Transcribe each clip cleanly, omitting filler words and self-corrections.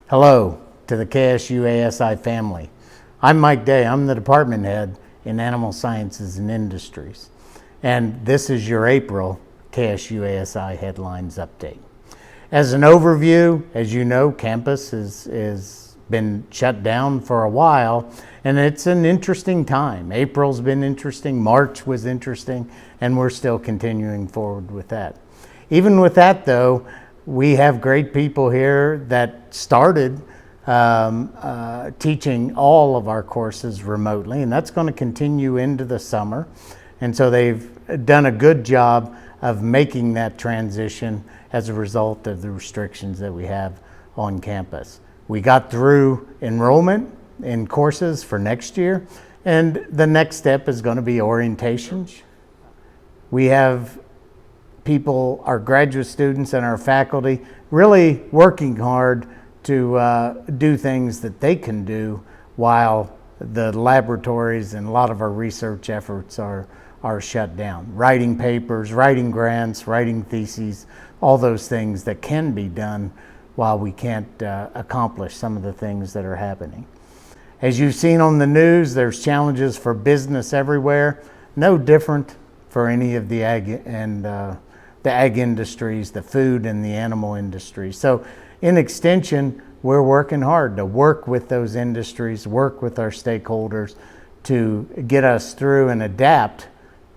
Hello to the KSU ASI family. I'm Mike Day. I'm the department head in Animal Sciences and Industries. And this is your April KSU ASI Headlines update. As an overview, as you know, campus has been shut down for a while, and it's an interesting time. April's been interesting, March was interesting, and we're still continuing forward with that. Even with that, though, we have great people here that started teaching all of our courses remotely, and that's going to continue into the summer. And so they've done a good job of making that transition as a result of the restrictions that we have on campus. We got through enrollment in courses for next year, and the next step is going to be orientation. We have people, our graduate students and our faculty, really working hard to do things that they can do while the laboratories and a lot of our research efforts are shut down. Writing papers, writing grants, writing theses, all those things that can be done while we can't accomplish some of the things that are happening. As you've seen on the news, there's challenges for business everywhere, no different for any of the ag industries, the food and the animal industry. So in extension, we're working hard to work with those industries, work with our stakeholders to get us through and adapt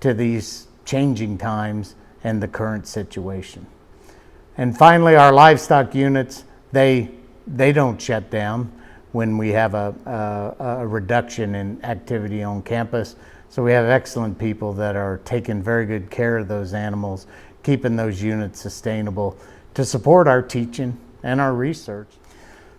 to these changing times and the current situation. And finally, our livestock units, they don't shut down when we have a reduction in activity on campus. So we have excellent people that are taking very good care of those animals, keeping those units sustainable to support our teaching and our research.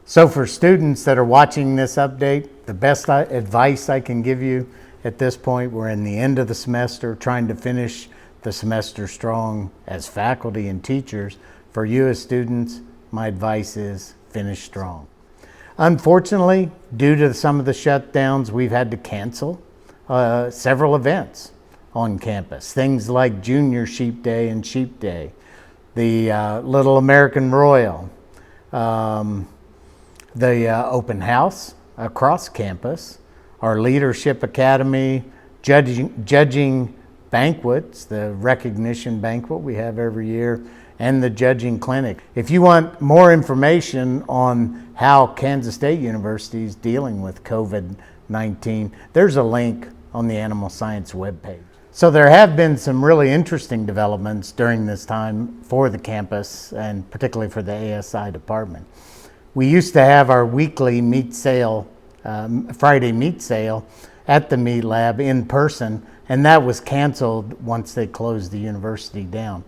So for students that are watching this update, the best advice I can give you at this point, we're in the end of the semester, trying to finish the semester strong as faculty and teachers. For you as students, my advice is finish strong. Unfortunately, due to some of the shutdowns, we've had to cancel several events on campus. Things like Junior Sheep Day and Sheep Day, the Little American Royal, the open house across campus, our Leadership Academy, judging banquets, the recognition banquet we have every year, and the judging clinic. If you want more information on how Kansas State University is dealing with COVID-19, there's a link on the Animal Science webpage. So there have been some really interesting developments during this time for the campus and particularly for the ASI department. We used to have our weekly meat sale, Friday meat sale at the meat lab in person, and that was canceled once they closed the university down.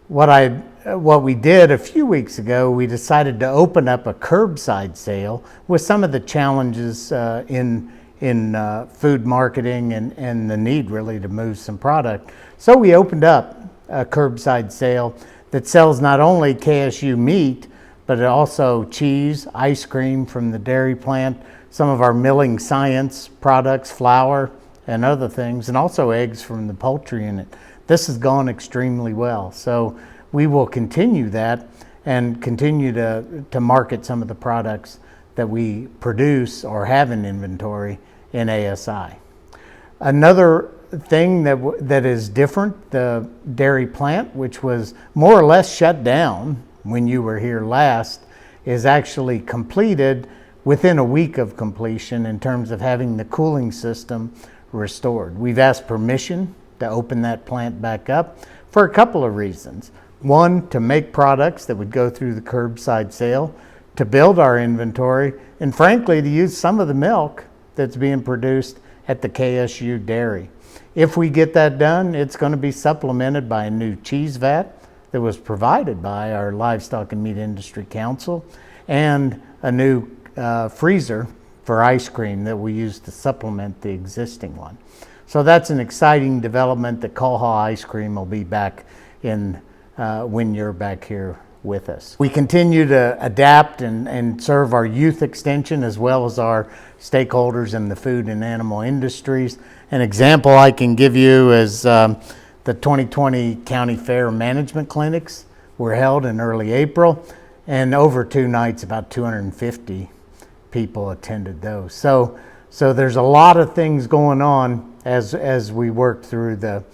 What we did a few weeks ago, we decided to open up a curbside sale with some of the challenges in food marketing and the need really to move some product. So we opened up a curbside sale that sells not only KSU meat, but also cheese, ice cream from the dairy plant, some of our milling science products, flour and other things, and also eggs from the poultry unit. This has gone extremely well. So we will continue that and continue to market some of the products that we produce or have in inventory in ASI. Another thing that is different, the dairy plant, which was more or less shut down when you were here last, is actually completed within a week of completion in terms of having the cooling system restored. We've asked permission to open that plant back up for a couple of reasons. One, to make products that would go through the curbside sale, to build our inventory, and frankly, to use some of the milk that's being produced at the KSU dairy. If we get that done, it's going to be supplemented by a new cheese vat that was provided by our Livestock and Meat Industry Council, and a new freezer for ice cream that we use to supplement the existing one. So that's an exciting development that Kaha ice cream will be back in when you're back here with us. We continue to adapt and serve our youth extension as well as our stakeholders in the food and animal industries. An example I can give you is the 2020 County Fair Management Clinics were held in early April. And over 2 nights, about 250 people attended those. So there's a lot of things going on as we work through the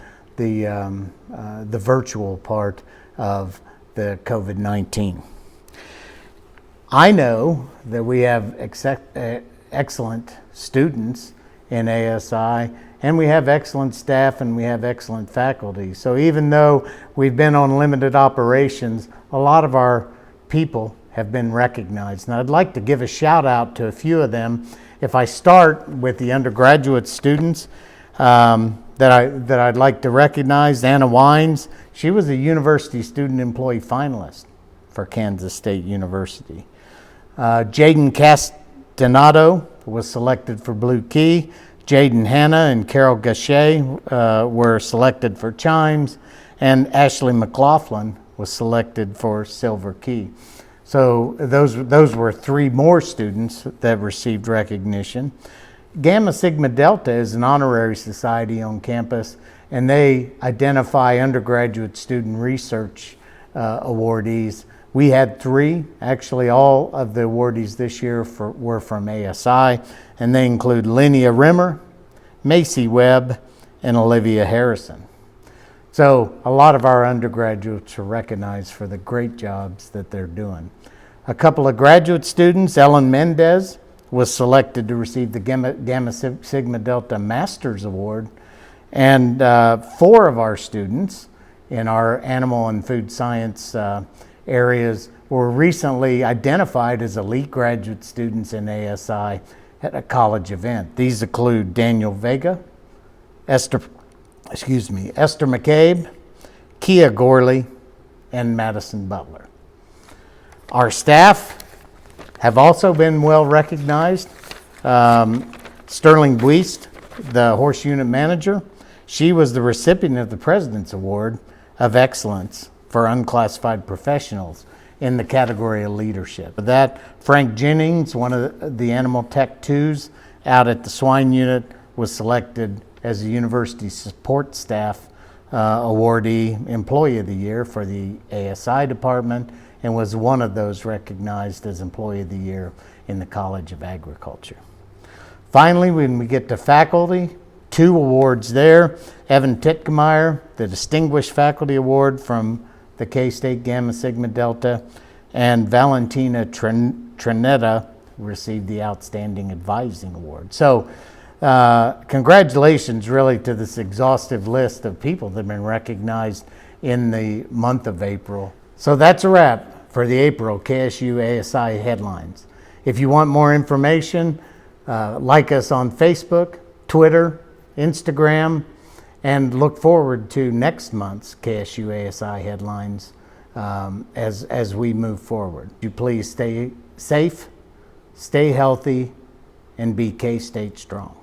virtual part of the COVID-19. I know that we have excellent students in ASI, and we have excellent staff, and we have excellent faculty. So even though we've been on limited operations, a lot of our people have been recognized. And I'd like to give a shout out to a few of them. If I start with the undergraduate students that I'd like to recognize, Anna Wines, she was a University Student Employee finalist for Kansas State University. Jaden Castanado was selected for Blue Key. Jaden Hanna and Carol Gachet were selected for Chimes, and Ashley McLaughlin was selected for Silver Key. So those were 3 more students that received recognition. Gamma Sigma Delta is an honorary society on campus, and they identify undergraduate student research awardees. We had 3. Actually, all of the awardees this year were from ASI, and they include Linnea Rimmer, Macy Webb, and Olivia Harrison. So a lot of our undergraduates are recognized for the great jobs that they're doing. A couple of graduate students, Ellen Mendez was selected to receive the Gamma Sigma Delta Masters Award, and 4 of our students in our animal and food science areas were recently identified as elite graduate students in ASI at a college event. These include Daniel Vega, Esther McCabe, Kia Gorley, and Madison Butler. Our staff have also been well recognized. Sterling Buist, the horse unit manager, she was the recipient of the President's Award of Excellence for Unclassified Professionals in the category of leadership. For that, Frank Jennings, one of the Animal Tech 2s out at the swine unit, was selected as the University Support Staff Awardee Employee of the Year for the ASI department, and was one of those recognized as Employee of the Year in the College of Agriculture. Finally, when we get to faculty, 2 awards there. Evan Titkemeyer, the Distinguished Faculty Award from the K-State Gamma Sigma Delta, and Valentina Trinetta received the Outstanding Advising Award. So congratulations really to this exhaustive list of people that have been recognized in the month of April. So that's a wrap for the April KSU ASI Headlines. If you want more information, like us on Facebook, Twitter, Instagram, and look forward to next month's KSU ASI Headlines as we move forward. You please stay safe, stay healthy, and be K-State strong.